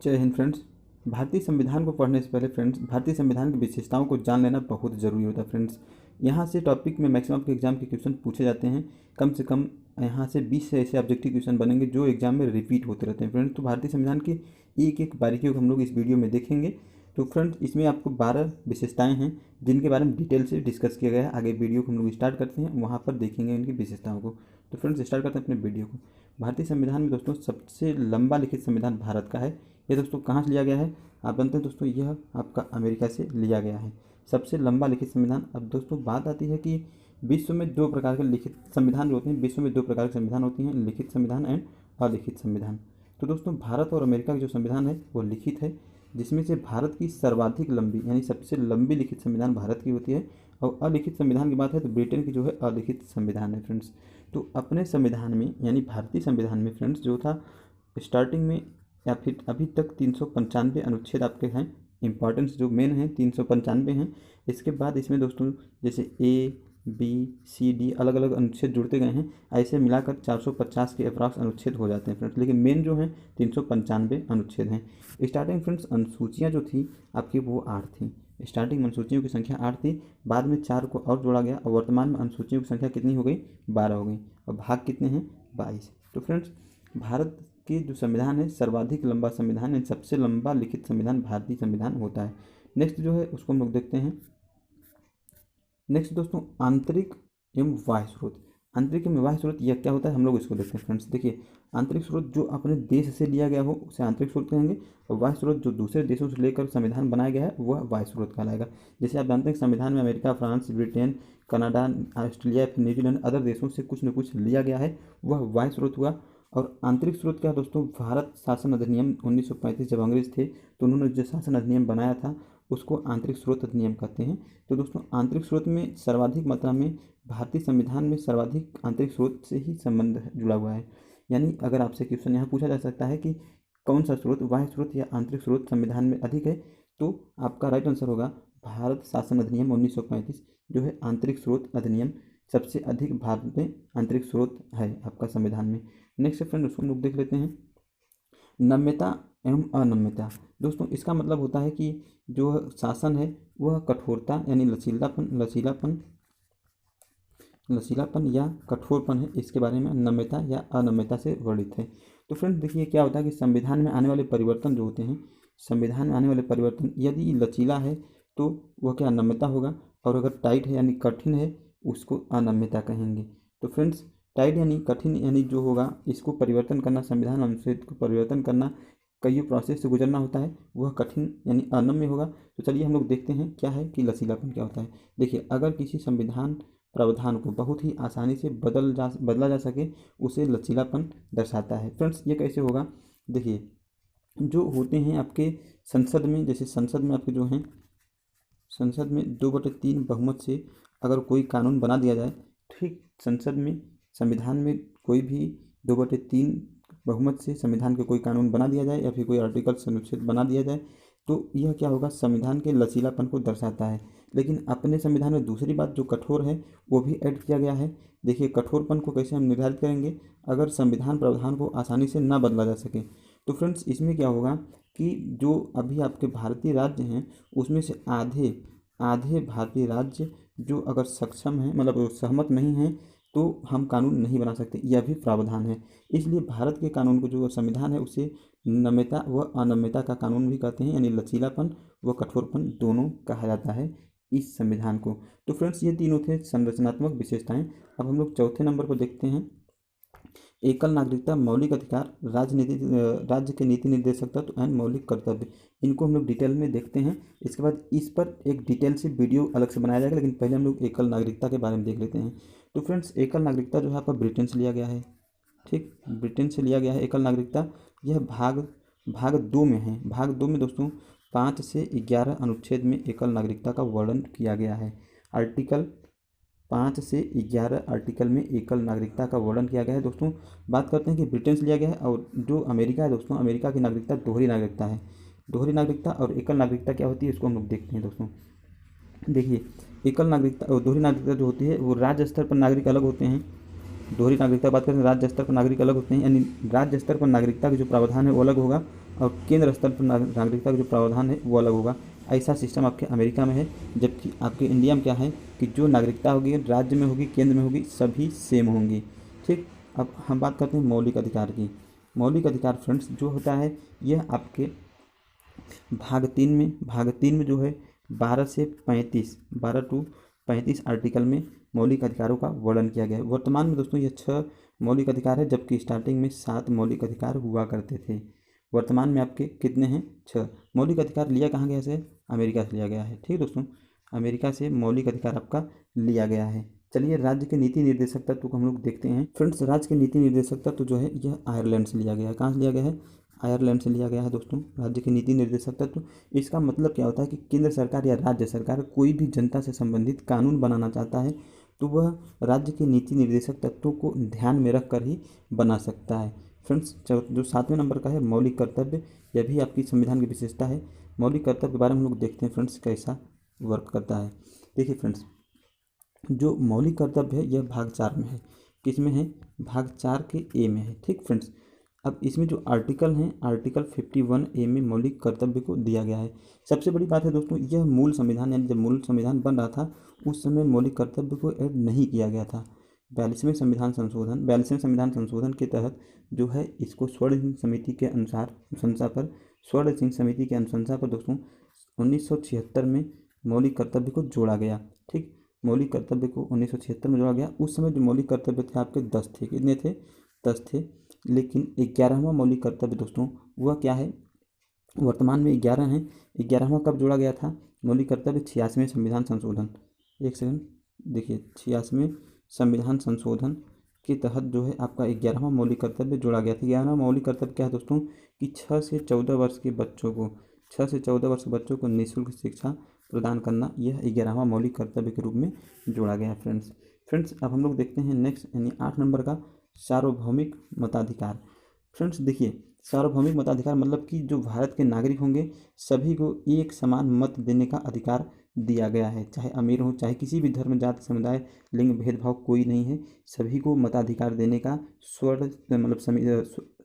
जय हिंद फ्रेंड्स। भारतीय संविधान को पढ़ने से पहले फ्रेंड्स भारतीय संविधान की विशेषताओं को जान लेना बहुत ज़रूरी होता है फ्रेंड्स। यहाँ से टॉपिक में मैक्सिमम के एग्जाम के क्वेश्चन पूछे जाते हैं। कम से कम यहाँ से 20 से ऐसे ऑब्जेक्टिव क्वेश्चन बनेंगे जो एग्जाम में रिपीट होते रहते हैं फ्रेंड्स। तो भारतीय संविधान की एक एक बारीकियों को हम लोग इस वीडियो में देखेंगे। तो फ्रेंड्स इसमें आपको 12 विशेषताएँ हैं जिनके बारे में डिटेल से डिस्कस किया गया है। आगे वीडियो को हम लोग स्टार्ट करते हैं, वहाँ पर देखेंगे इनकी विशेषताओं को। तो फ्रेंड्स स्टार्ट करते हैं अपने वीडियो को। भारतीय संविधान में दोस्तों सबसे लंबा लिखित संविधान भारत का है। ये दोस्तों कहाँ से लिया गया है आप जानते हैं दोस्तों, यह आपका अमेरिका से लिया गया है सबसे लंबा लिखित संविधान। अब दोस्तों बात आती है कि विश्व में दो प्रकार के लिखित संविधान जो होते हैं, विश्व में दो प्रकार के संविधान होती हैं, लिखित संविधान एंड अलिखित संविधान। तो दोस्तों भारत और अमेरिका का जो संविधान है वो लिखित है, जिसमें से भारत की सर्वाधिक लंबी यानी सबसे लंबी लिखित संविधान भारत की होती है। और अलिखित संविधान की बात है तो ब्रिटेन की जो है अलिखित संविधान है फ्रेंड्स। तो अपने संविधान में यानी भारतीय संविधान में फ्रेंड्स जो था स्टार्टिंग में या फिर अभी तक 395 अनुच्छेद आपके हैं। इंपॉर्टेंस जो मेन है 395 हैं। इसके बाद इसमें दोस्तों जैसे ए बी सी डी अलग अलग अनुच्छेद जुड़ते गए हैं, ऐसे मिलाकर 450 के अप्रॉक्स अनुच्छेद हो जाते हैं फ्रेंड्स। लेकिन मेन जो हैं 395 अनुच्छेद हैं। स्टार्टिंग फ्रेंड्स अनुसूचियाँ जो थी आपकी वो 8 थी। स्टार्टिंग में अनुसूचियों की संख्या 8 थी, बाद में 4 को और जोड़ा गया और वर्तमान में अनुसूचियों की संख्या कितनी हो गई 12 हो गई। और भाग कितने हैं 22। तो फ्रेंड्स भारत के जो संविधान है सर्वाधिक लंबा संविधान है, सबसे लंबा लिखित संविधान भारतीय संविधान होता है। नेक्स्ट जो है उसको हम लोग देखते हैं। नेक्स्ट दोस्तों आंतरिक एवं बाह्य स्रोत। आंतरिक एवं बाह्य स्रोत यह क्या होता है हम लोग इसको देखते हैं फ्रेंड्स। देखिए आंतरिक स्रोत जो अपने देश से लिया गया हो उसे आंतरिक स्रोत कहेंगे, और बाह्य स्रोत जो दूसरे देशों से लेकर संविधान बनाया गया है वह बाह्य स्रोत कहलाएगा। जैसे आप जानते हैं संविधान में America, France, Britain, Canada, Australia, फिर न्यूजीलैंड अदर देशों से कुछ न कुछ लिया गया है, वह बाह्य स्रोत हुआ। और आंतरिक स्रोत क्या दोस्तों, भारत शासन अधिनियम 1935 जब अंग्रेज थे तो उन्होंने जो शासन अधिनियम बनाया था उसको आंतरिक स्रोत अधिनियम कहते हैं। तो दोस्तों आंतरिक स्रोत में सर्वाधिक मात्रा में भारतीय संविधान में सर्वाधिक आंतरिक स्रोत से ही संबंध जुड़ा हुआ है। यानी अगर आपसे क्वेश्चन यहाँ पूछा जा सकता है कि कौन सा स्रोत बाह्य स्रोत या आंतरिक स्रोत संविधान में अधिक है, तो आपका राइट आंसर होगा भारत शासन अधिनियम 1935 जो है आंतरिक स्रोत अधिनियम सबसे अधिक भारत में आंतरिक स्रोत है आपका संविधान में। नेक्स्ट फ्रेंड उसको हम लोग देख लेते हैं नम्यता एवं अनम्यता। दोस्तों इसका मतलब होता है कि जो शासन है वह कठोरता यानी लचीलापन या कठोरपन है, इसके बारे में नम्यता या अनम्यता से वर्णित है। तो फ्रेंड्स देखिए क्या होता है कि संविधान में आने वाले परिवर्तन जो होते हैं, संविधान में आने वाले परिवर्तन यदि लचीला है तो वह क्या नम्यता होगा, और अगर टाइट है यानी कठिन है उसको अनम्यता कहेंगे। तो फ्रेंड्स टाइट यानी कठिन यानी जो होगा इसको परिवर्तन करना, संविधान अनुच्छेद को परिवर्तन करना कई प्रोसेस से गुजरना होता है, वह कठिन यानी अनम्य होगा। तो चलिए हम लोग देखते हैं क्या है कि लचीलापन क्या होता है। देखिए अगर किसी संविधान प्रावधान को बहुत ही आसानी से बदला जा सके उसे लचीलापन दर्शाता है। फ्रेंड्स ये कैसे होगा, देखिए जो होते हैं आपके संसद में, जैसे संसद में आपके जो हैं संसद में 2/3 बहुमत से अगर कोई कानून बना दिया जाए, ठीक संसद में संविधान में कोई भी 2/3 बहुमत से संविधान के कोई कानून बना दिया जाए या फिर कोई आर्टिकल अनुच्छेद बना दिया जाए तो यह क्या होगा संविधान के लचीलापन को दर्शाता है। लेकिन अपने संविधान में दूसरी बात जो कठोर है वो भी ऐड किया गया है। देखिए कठोरपन को कैसे हम निर्धारित करेंगे, अगर संविधान प्रावधान को आसानी से ना बदला जा सके। तो फ्रेंड्स इसमें क्या होगा कि जो अभी आपके भारतीय राज्य हैं उसमें से आधे भारतीय राज्य जो अगर सक्षम हैं मतलब सहमत नहीं हैं तो हम कानून नहीं बना सकते, यह भी प्रावधान है। इसलिए भारत के कानून को जो संविधान है उसे नम्यता व अनम्यता का कानून भी कहते हैं, यानी लचीलापन व कठोरपन दोनों कहा जाता है इस संविधान को। तो फ्रेंड्स ये तीनों थे संरचनात्मक विशेषताएं। अब हम लोग चौथे नंबर पर देखते हैं एकल नागरिकता, मौलिक अधिकार, राज्य के नीति निर्देशक तत्व एंड मौलिक कर्तव्य। इनको हम लोग डिटेल में देखते हैं। इसके बाद इस पर एक डिटेल से वीडियो अलग से बनाया जाएगा, लेकिन पहले हम लोग एकल नागरिकता के बारे में देख लेते हैं। तो फ्रेंड्स एकल नागरिकता जो है आपका ब्रिटेन से लिया गया है, ठीक ब्रिटेन से लिया गया है एकल नागरिकता। यह भाग 2 में है। भाग 2 में दोस्तों 5 से 11 अनुच्छेद में एकल नागरिकता का वर्णन किया गया है। आर्टिकल 5 से 11 आर्टिकल में एकल नागरिकता का वर्णन किया गया है। दोस्तों बात करते हैं कि ब्रिटेन से लिया गया है, और जो अमेरिका है दोस्तों अमेरिका की नागरिकता दोहरी नागरिकता है। दोहरी नागरिकता और एकल नागरिकता क्या होती है इसको हम लोग देखते हैं। दोस्तों देखिए एकल नागरिकता और दोहरी नागरिकता जो होती है वो राज्य स्तर पर नागरिक अलग होते हैं, दोहरी नागरिकता की बात करें, राज्य स्तर पर नागरिक अलग होते हैं, यानी राज्य स्तर पर नागरिकता के जो प्रावधान है वो अलग होगा और केंद्र स्तर पर नागरिकता का जो प्रावधान है वो अलग होगा। ऐसा सिस्टम आपके अमेरिका में है, जबकि आपके इंडिया में क्या है कि जो नागरिकता होगी राज्य में होगी, केंद्र में होगी, सभी सेम होंगी। ठीक, अब हम बात करते हैं मौलिक अधिकार की। मौलिक अधिकार फ्रेंड्स जो होता है यह आपके भाग 3 में जो है 12 से 35, 12 टू 35 आर्टिकल में मौलिक अधिकारों का वर्णन किया गया है। वर्तमान में दोस्तों ये 6 मौलिक अधिकार है, जबकि स्टार्टिंग में 7 मौलिक अधिकार हुआ करते थे। वर्तमान में आपके कितने हैं? 6 मौलिक अधिकार। लिया कहाँ गया से? अमेरिका से लिया गया है। ठीक दोस्तों, अमेरिका से मौलिक अधिकार आपका लिया गया है। चलिए राज्य के नीति निर्देशक तत्व को हम लोग देखते हैं। फ्रेंड्स राज्य के नीति निर्देशक तत्व जो है यह आयरलैंड से लिया गया है। कहाँ से लिया गया है? आयरलैंड से लिया गया है दोस्तों, राज्य के नीति निर्देशक तत्व। इसका मतलब क्या होता है कि केंद्र सरकार या राज्य सरकार कोई भी जनता से संबंधित कानून बनाना चाहता है तो वह राज्य के नीति निर्देशक तत्वों को ध्यान में रख कर ही बना सकता है। फ्रेंड्स जो 7वें नंबर का है मौलिक कर्तव्य, यह भी आपकी संविधान की विशेषता है। मौलिक कर्तव्य के बारे में हम लोग देखते हैं फ्रेंड्स कैसा वर्क करता है। देखिए फ्रेंड्स, जो मौलिक कर्तव्य है यह भाग 4 में है। किस में है? भाग 4 के ए में है। ठीक फ्रेंड्स, अब इसमें जो आर्टिकल हैं, आर्टिकल 51A में मौलिक कर्तव्य को दिया गया है। सबसे बड़ी बात है दोस्तों, यह मूल संविधान यानी जब मूल संविधान बन रहा था उस समय मौलिक कर्तव्य को ऐड नहीं किया गया था। 42वें संविधान संशोधन के तहत जो है इसको स्वर्ण सिंह समिति के अनुशंसा पर दोस्तों 1976 में मौलिक कर्तव्य को जोड़ा गया। ठीक, मौलिक कर्तव्य को 1976 में जोड़ा गया। उस समय जो मौलिक कर्तव्य थे आपके 10 थे। कितने थे? 10 थे। लेकिन 11वां मौलिक कर्तव्य दोस्तों वह क्या है? वर्तमान में 11 हैं। 11वां कब जोड़ा गया था? मौलिक कर्तव्य 86वें संविधान संशोधन, एक सेकंड देखिए, 86वें संविधान संशोधन के तहत जो है आपका 11वां मौलिक कर्तव्य जोड़ा गया था। 11वां मौलिक कर्तव्य क्या है दोस्तों कि 6 से 14 वर्ष के बच्चों को निःशुल्क शिक्षा प्रदान करना, यह 11वां मौलिक कर्तव्य के रूप में जोड़ा गया है। फ्रेंड्स अब हम लोग देखते हैं नेक्स्ट यानी 8 नंबर का सार्वभौमिक मताधिकार। फ्रेंड्स देखिए, सार्वभौमिक मताधिकार मतलब कि जो भारत के नागरिक होंगे सभी को एक समान मत देने का अधिकार दिया गया है, चाहे अमीर हो, चाहे किसी भी धर्म, जाति, समुदाय, लिंग भेदभाव कोई नहीं है। सभी को मताधिकार देने का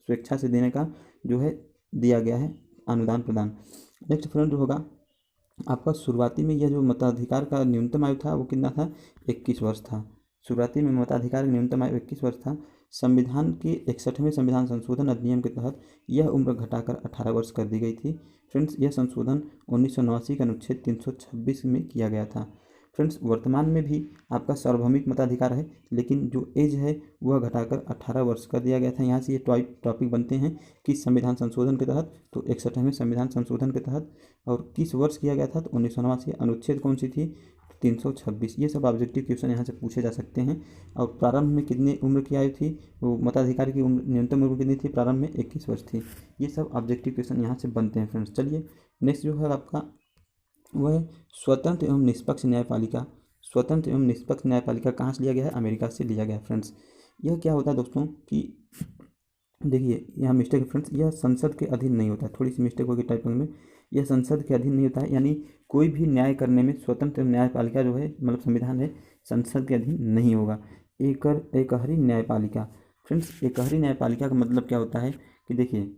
स्वेच्छा से देने का जो है दिया गया है अनुदान प्रदान। नेक्स्ट फ्रेंड जो होगा आपका, शुरुआती में यह जो मताधिकार का न्यूनतम आयु था वो कितना था? 21 वर्ष था। शुरुआती में मताधिकार का न्यूनतम आयु 21 वर्ष था। संविधान के 61वें संविधान संशोधन अधिनियम के तहत यह उम्र घटाकर 18 वर्ष कर दी गई थी। फ्रेंड्स यह संशोधन 1989 के अनुच्छेद 326 में किया गया था। फ्रेंड्स वर्तमान में भी आपका सार्वभौमिक मताधिकार है, लेकिन जो एज है वह घटाकर 18 वर्ष कर दिया गया था। यहाँ से ये टॉपिक बनते हैं कि संविधान संशोधन के तहत, तो 61वें संविधान संशोधन के तहत, और किस वर्ष किया गया था? तो 1989। अनुच्छेद कौन सी थी? 326। ये सब ऑब्जेक्टिव क्वेश्चन यहाँ से पूछे जा सकते हैं। और प्रारंभ में कितनी उम्र की आयु थी? वो मताधिकार की उम्र, न्यूनतम उम्र कितनी थी? प्रारंभ में 21 वर्ष थी। ये सब ऑब्जेक्टिव क्वेश्चन यहाँ से बनते हैं फ्रेंड्स। चलिए नेक्स्ट जो है आपका वह है स्वतंत्र एवं निष्पक्ष न्यायपालिका। स्वतंत्र एवं निष्पक्ष न्यायपालिका कहाँ से लिया गया है? अमेरिका से लिया गया है। फ्रेंड्स यह क्या होता है दोस्तों कि देखिए यहाँ मिस्टेक है फ्रेंड्स, यह संसद के अधीन नहीं होता है। थोड़ी सी मिस्टेक होगी टाइपिंग में, यह संसद के अधीन नहीं होता है, यानी कोई भी न्याय करने में स्वतंत्र न्यायपालिका जो है मतलब संविधान है संसद के अधीन नहीं होगा। एकहरी न्यायपालिका। फ्रेंड्स एकहरी न्यायपालिका का मतलब क्या होता है कि देखिए,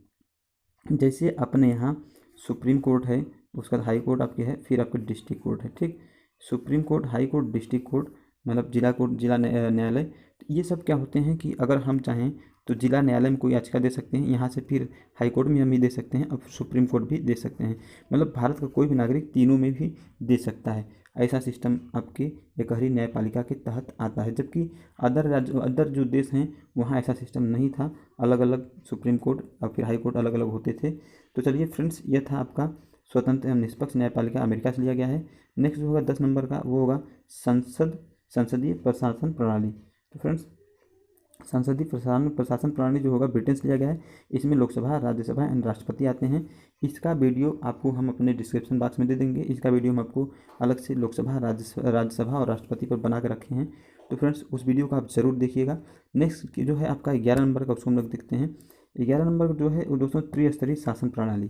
जैसे अपने यहाँ सुप्रीम कोर्ट है, उसका हाई कोर्ट आपके है, फिर आपका डिस्ट्रिक्ट कोर्ट है। ठीक, supreme court, high court, district court मतलब जिला कोर्ट, जिला न्यायालय, ये सब क्या होते हैं कि अगर हम चाहें तो जिला न्यायालय में कोई याचिका दे सकते हैं, यहाँ से फिर हाई कोर्ट में हम ही दे सकते हैं, अब सुप्रीम कोर्ट भी दे सकते हैं। मतलब भारत का कोई भी नागरिक तीनों में भी दे सकता है। ऐसा सिस्टम आपके एकहरी न्यायपालिका के तहत आता है, जबकि अदर जो देश हैं वहाँ ऐसा सिस्टम नहीं था। अलग अलग सुप्रीम कोर्ट और फिर हाई कोर्ट अलग अलग होते थे। तो चलिए फ्रेंड्स, यह था आपका स्वतंत्र एवं निष्पक्ष न्यायपालिका, अमेरिका से लिया गया है। नेक्स्ट जो होगा 10 नंबर का वो होगा संसदीय प्रशासन प्रणाली। तो फ्रेंड्स संसदीय प्रशासन प्रणाली जो होगा ब्रिटेन से लिया गया है। इसमें लोकसभा, राज्यसभा एंड राष्ट्रपति आते हैं। इसका वीडियो आपको हम अपने डिस्क्रिप्शन बॉक्स में दे देंगे। इसका वीडियो हम आपको अलग से लोकसभा, राज्यसभा और राष्ट्रपति पर बना कर रखे हैं, तो फ्रेंड्स उस वीडियो को आप ज़रूर देखिएगा। नेक्स्ट जो है आपका 11 नंबर का, उसको हम लोग देखते हैं। 11 नंबर जो है वो दोस्तों त्रिस्तरीय शासन प्रणाली।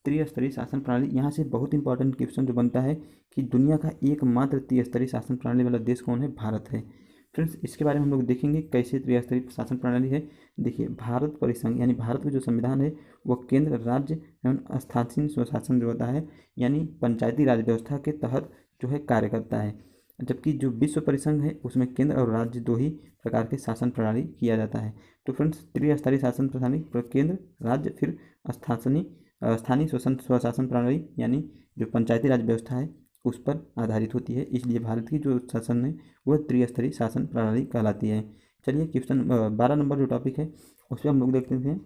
त्रिस्तरीय शासन प्रणाली, यहाँ से बहुत इंपॉर्टेंट क्वेश्चन जो बनता है कि दुनिया का एकमात्र त्रिस्तरीय शासन प्रणाली वाला देश कौन है? भारत है। फ्रेंड्स इसके बारे में हम लोग देखेंगे कैसे त्रिस्तरीय शासन प्रणाली है। देखिए भारत परिसंघ यानी भारत का जो संविधान है वह केंद्र, राज्य एवं स्थानीय स्वशासन जो होता है यानी पंचायती राज व्यवस्था के तहत जो है कार्य करता है। जबकि जो विश्व परिसंघ है उसमें केंद्र और राज्य दो ही प्रकार के शासन प्रणाली किया जाता है। तो फ्रेंड्स त्रिस्तरीय शासन प्रणाली केंद्र, राज्य, फिर स्थानीय स्वशासन प्रणाली यानी जो पंचायती राज व्यवस्था है उस पर आधारित होती है। इसलिए भारत की जो शासन है वह त्रिस्तरीय शासन प्रणाली कहलाती है। चलिए क्वेश्चन 12 नंबर जो टॉपिक है उस पर हम लोग देखते हैं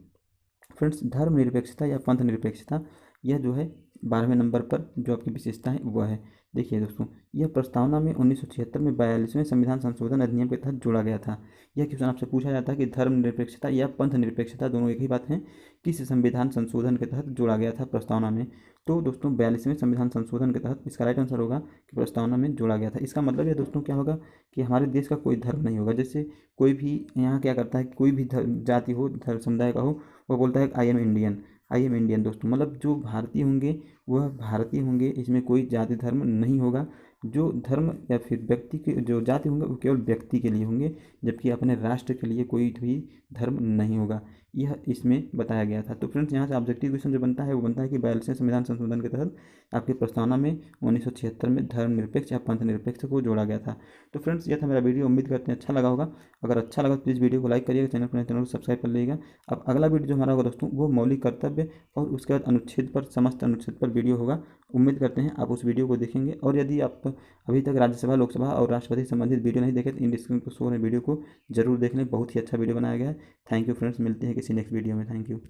फ्रेंड्स, धर्मनिरपेक्षता या पंथ निरपेक्षता। यह जो है 12वें नंबर पर जो आपकी विशेषता है वह है। देखिए दोस्तों, यह प्रस्तावना में 1976 में 42वें संविधान संशोधन अधिनियम के तहत जोड़ा गया था। यह क्वेश्चन आपसे पूछा जाता है कि धर्मनिरपेक्षता या पंथ निरपेक्षता दोनों एक ही बात है, किस संविधान संशोधन के तहत जोड़ा गया था प्रस्तावना में। तो दोस्तों 42वें संविधान संशोधन के तहत इसका राइट आंसर होगा कि प्रस्तावना में जोड़ा गया था। इसका मतलब यह दोस्तों क्या होगा कि हमारे देश का कोई धर्म नहीं होगा। जैसे कोई भी यहाँ क्या करता है, कोई भी जाति हो, धर्म समुदाय का हो, वो बोलता है I am Indian, I am Indian. दोस्तों मतलब जो भारतीय होंगे वह भारतीय होंगे, इसमें कोई जाति धर्म नहीं होगा। जो धर्म या फिर व्यक्ति के जो जाति होंगे वो केवल व्यक्ति के लिए होंगे, जबकि अपने राष्ट्र के लिए कोई भी धर्म नहीं होगा, यह इसमें बताया गया था। तो फ्रेंड्स यहाँ से ऑब्जेक्टिव क्वेश्चन जो बनता है वो बनता है कि 42वें संविधान संशोधन के तहत आपकी प्रस्तावना में 1976 में धर्मनिरपेक्ष या पंथ निरपेक्ष को जोड़ा गया था। तो फ्रेंड्स यह था मेरा वीडियो, उम्मीद करते हैं अच्छा लगा होगा। अगर अच्छा लगा तो प्लीज़ वीडियो को लाइक करिएगा, चैनल को सब्सक्राइब कर लीजिएगा। अब अगला वीडियो जो हमारा होगा दोस्तों वो मौलिक कर्तव्य और उसके बाद अनुच्छेद पर, समस्त अनुच्छेद पर वीडियो होगा। उम्मीद करते हैं आप उस वीडियो को देखेंगे। और यदि आप अभी तक राज्यसभा, लोकसभा और राष्ट्रपति संबंधित वीडियो नहीं देखे तो इन डिस्क्रिप्शन पर शो होने वीडियो को जरूर देख लें, बहुत ही अच्छा वीडियो बनाया गया है। थैंक यू फ्रेंड्स, मिलते हैं किसी नेक्स्ट वीडियो में। Thank you.